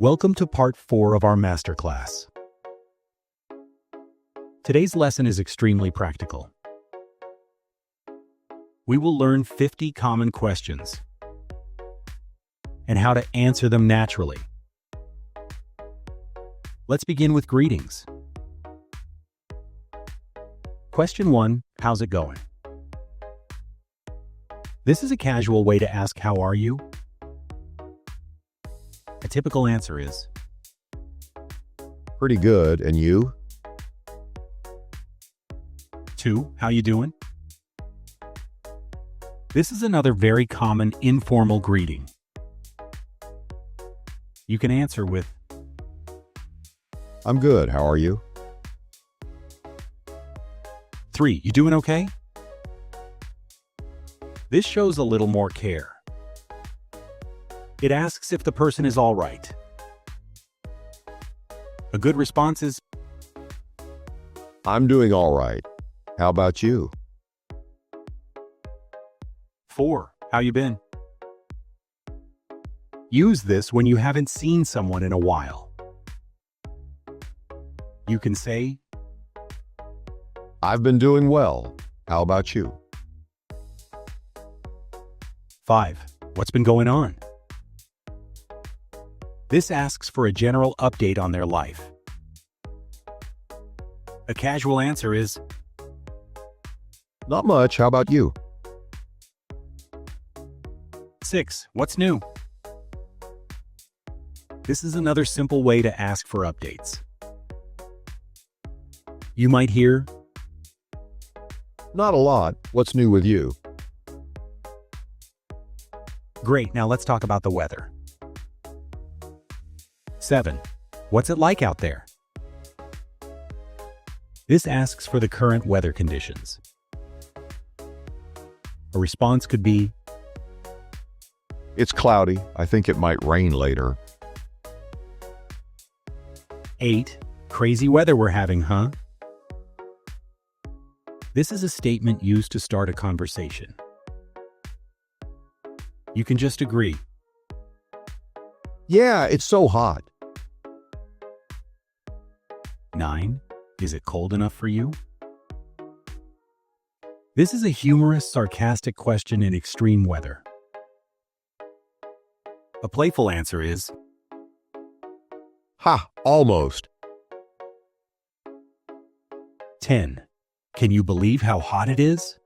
Welcome to part 4 of our Masterclass. Today's lesson is extremely practical. We will learn 50 common questions and how to answer them naturally. Let's begin with greetings. Question 1, how's it going? This is a casual way to ask how are you? A typical answer is, Pretty good, and you? 2, how you doing? This is another very common informal greeting. You can answer with, I'm good, how are you? 3, you doing okay? This shows a little more care. It asks if the person is all right. A good response is, I'm doing all right. How about you? 4, how you been? Use this when you haven't seen someone in a while. You can say, I've been doing well. How about you? 5, what's been going on? This asks for a general update on their life. A casual answer is, Not much, how about you? 6, what's new? This is another simple way to ask for updates. You might hear, Not a lot. What's new with you? Great, now let's talk about the weather. 7, what's it like out there? This asks for the current weather conditions. A response could be, It's cloudy. I think it might rain later. 8, crazy weather we're having, huh? This is a statement used to start a conversation. You can just agree. Yeah, it's so hot. 9, is it cold enough for you? This is a humorous, sarcastic question in extreme weather. A playful answer is, Ha, almost. 10, can you believe how hot it is?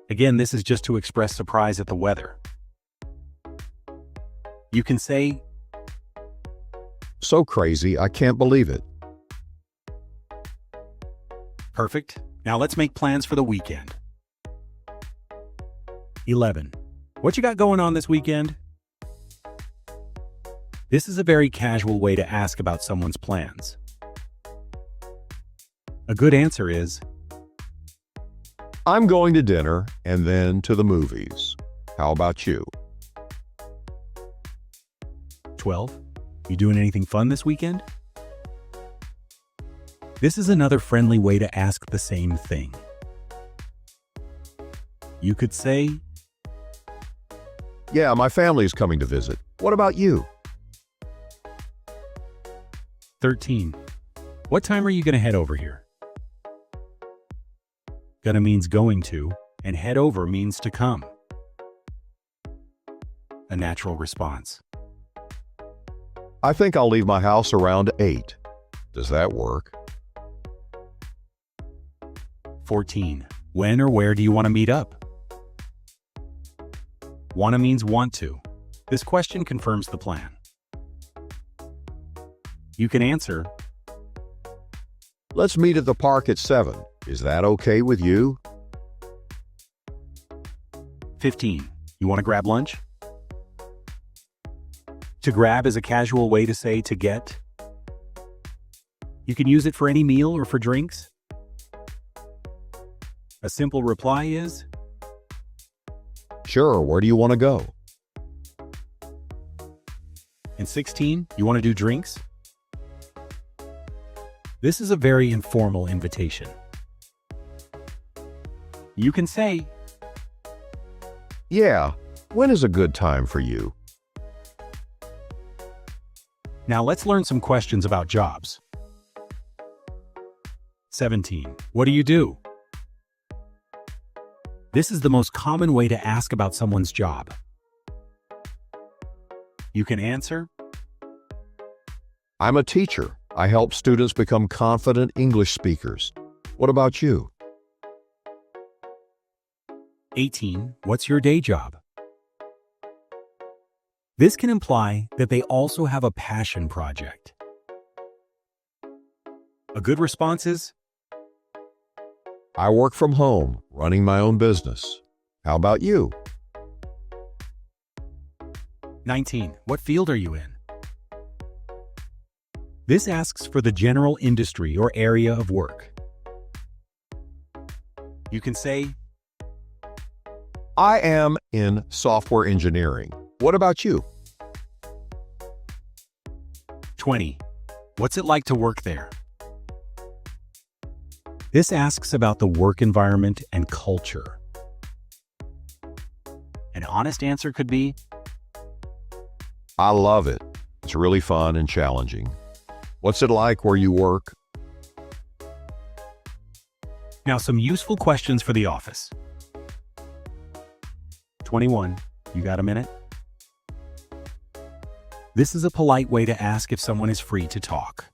Again, this is just to express surprise at the weather. You can say, So crazy, I can't believe it. Perfect. Now let's make plans for the weekend. 11, what you got going on this weekend? This is a very casual way to ask about someone's plans. A good answer is, I'm going to dinner and then to the movies. How about you? 12, you doing anything fun this weekend? This is another friendly way to ask the same thing. You could say, Yeah, my family's coming to visit. What about you? 13, what time are you going to head over here? Gonna means going to, and head over means to come. A natural response. I think I'll leave my house around 8. Does that work? 14, when or where do you want to meet up? Wanna means want to. This question confirms the plan. You can answer, Let's meet at the park at 7. Is that okay with you? 15, you want to grab lunch? To grab is a casual way to say to get. You can use it for any meal or for drinks. A simple reply is, Sure, where do you want to go? and 16, you want to do drinks? This is a very informal invitation. You can say, Yeah, when is a good time for you? Now let's learn some questions about jobs. 17. What do you do? This is the most common way to ask about someone's job. You can answer, I'm a teacher. I help students become confident English speakers. What about you? 18. What's your day job? This can imply that they also have a passion project. A good response is, I work from home, running my own business. How about you? 19. What field are you in? This asks for the general industry or area of work. You can say, I am in software engineering. What about you? 20. What's it like to work there? This asks about the work environment and culture. An honest answer could be, I love it. It's really fun and challenging. What's it like where you work? Now some useful questions for the office. 21. You got a minute? This is a polite way to ask if someone is free to talk.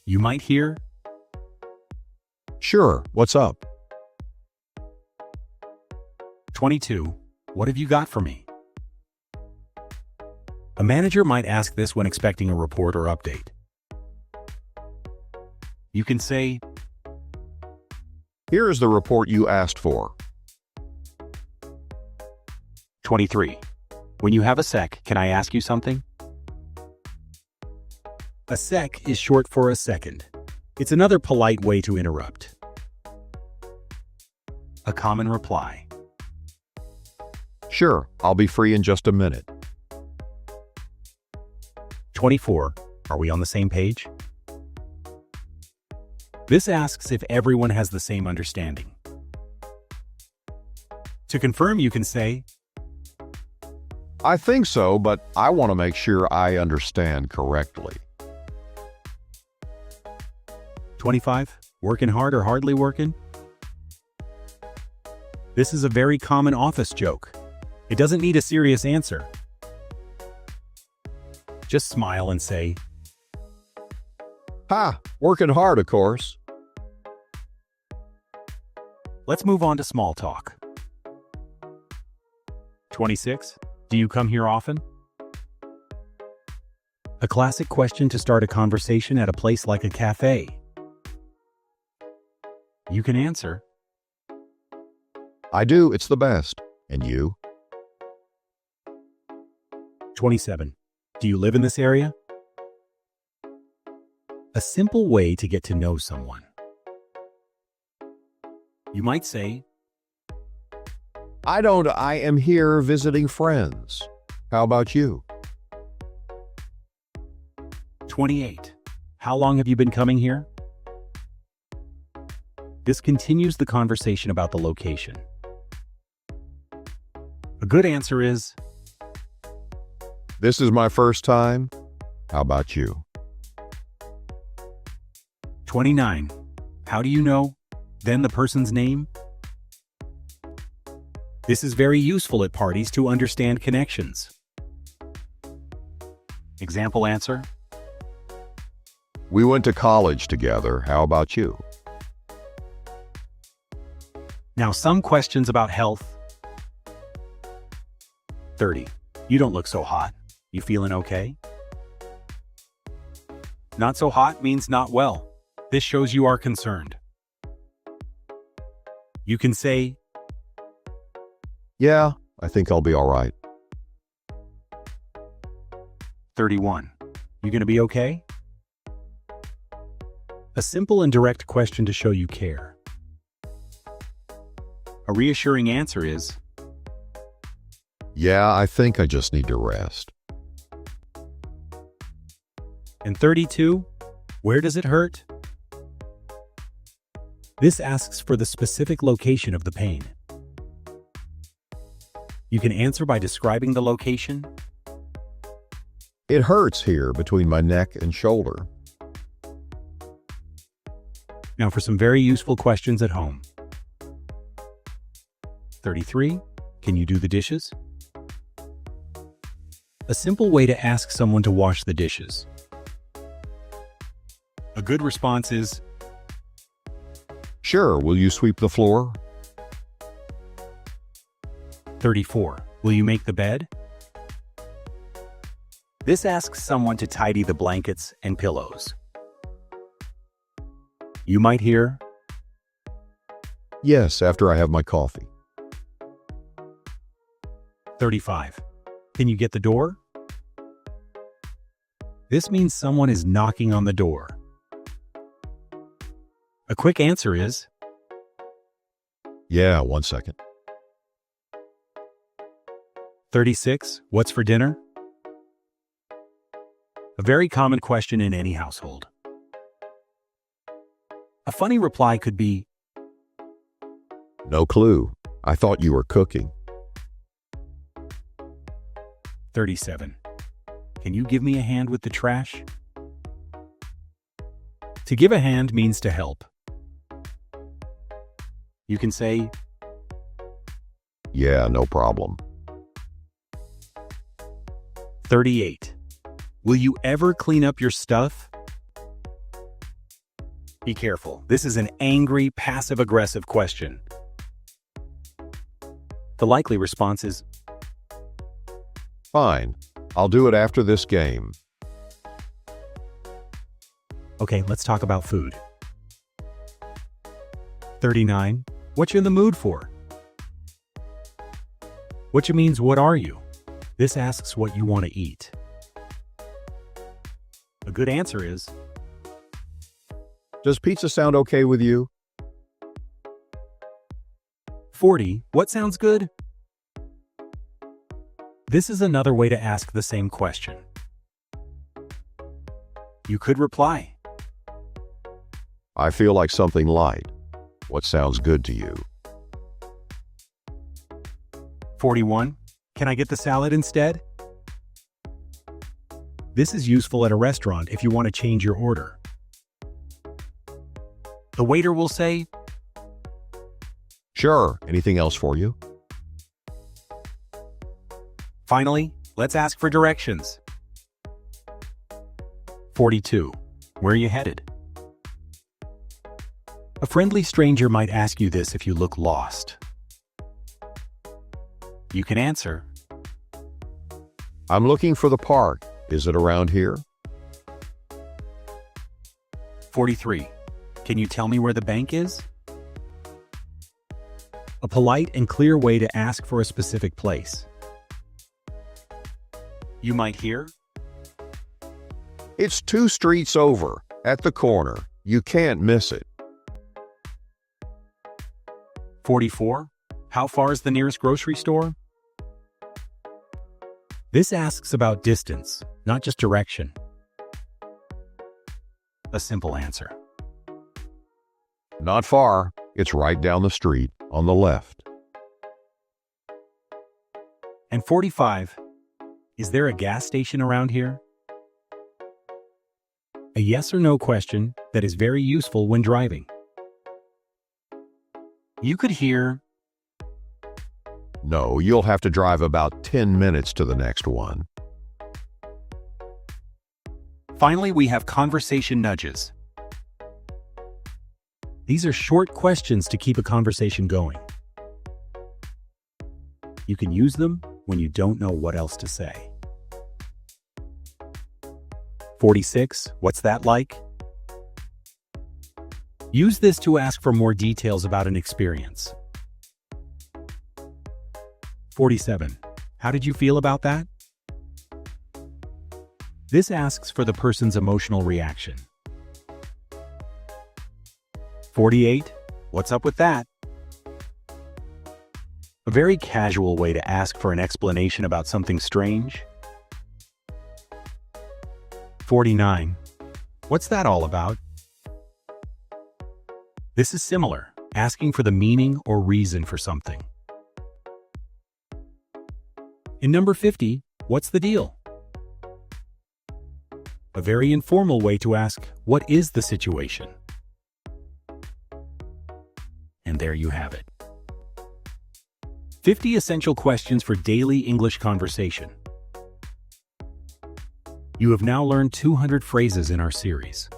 You might hear, Sure, what's up? 22. What have you got for me? A manager might ask this when expecting a report or update. You can say, Here is the report you asked for. 23. When you have a sec, can I ask you something? A sec is short for a second. It's another polite way to interrupt. A common reply. Sure, I'll be free in just a minute. 24. Are we on the same page? This asks if everyone has the same understanding. To confirm, you can say, I think so, but I want to make sure I understand correctly. 25. Working hard or hardly working? This is a very common office joke. It doesn't need a serious answer. Just smile and say, Ha! Working hard, of course. let's move on to small talk. 26. Do you come here often? A classic question to start a conversation at a place like a cafe. You can answer, I do, it's the best. And you? 27. Do you live in this area? A simple way to get to know someone. You might say, I don't, I am here visiting friends. How about you? 28. How long have you been coming here? This continues the conversation about the location. A good answer is, This is my first time. How about you? 29. How do you know? Then the person's name? This is very useful at parties to understand connections. Example answer, We went to college together. How about you? now some questions about health. 30. You don't look so hot. You feeling okay? Not so hot means not well. This shows you are concerned. You can say, Yeah, I think I'll be all right. 31. You gonna be okay? A simple and direct question to show you care. A reassuring answer is, Yeah, I think I just need to rest. and 32, where does it hurt? This asks for the specific location of the pain. You can answer by describing the location. It hurts here between my neck and shoulder. Now for some very useful questions at home. 33. Can you do the dishes? A simple way to ask someone to wash the dishes. A good response is, Sure, will you sweep the floor? 34. Will you make the bed? This asks someone to tidy the blankets and pillows. You might hear, Yes, after I have my coffee. 35. Can you get the door? This means someone is knocking on the door. A quick answer is, Yeah, 1 second. 36. What's for dinner? A very common question in any household. A funny reply could be, No clue. I thought you were cooking. 37. Can you give me a hand with the trash? To give a hand means to help. You can say, Yeah, no problem. 38. Will you ever clean up your stuff? Be careful. This is an angry, passive-aggressive question. The likely response is, Fine. I'll do it after this game. Okay, let's talk about food. 39. What you in the mood for? Whatcha means what are you? This asks what you want to eat. A good answer is, Does pizza sound okay with you? 40. What sounds good? This is another way to ask the same question. You could reply, I feel like something light. What sounds good to you? 41. Can I get the salad instead? This is useful at a restaurant if you want to change your order. The waiter will say, Sure. Anything else for you? Finally, let's ask for directions. 42. Where are you headed? A friendly stranger might ask you this if you look lost. You can answer, I'm looking for the park. Is it around here? 43. Can you tell me where the bank is? A polite and clear way to ask for a specific place. You might hear, It's 2 streets over, at the corner. You can't miss it. 44. How far is the nearest grocery store? This asks about distance, not just direction. A simple answer. Not far. It's right down the street, on the left. And 45. Is there a gas station around here? A yes or no question that is very useful when driving. You could hear, No, you'll have to drive about 10 minutes to the next one. Finally, we have conversation nudges. These are short questions to keep a conversation going. You can use them when you don't know what else to say. 46. What's that like? Use this to ask for more details about an experience. 47. How did you feel about that? This asks for the person's emotional reaction. 48. What's up with that? A very casual way to ask for an explanation about something strange. 49. What's that all about? This is similar, asking for the meaning or reason for something. In number 50, what's the deal? a very informal way to ask, "What is the situation?" And there you have it. 50 essential questions for daily English conversation. You have now learned 200 phrases in our series.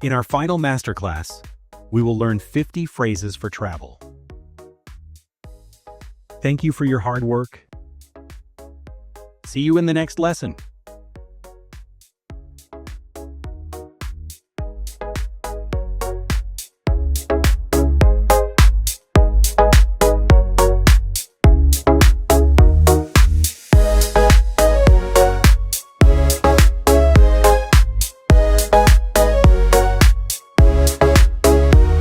In our final masterclass, we will learn 50 phrases for travel. Thank you for your hard work. See you in the next lesson.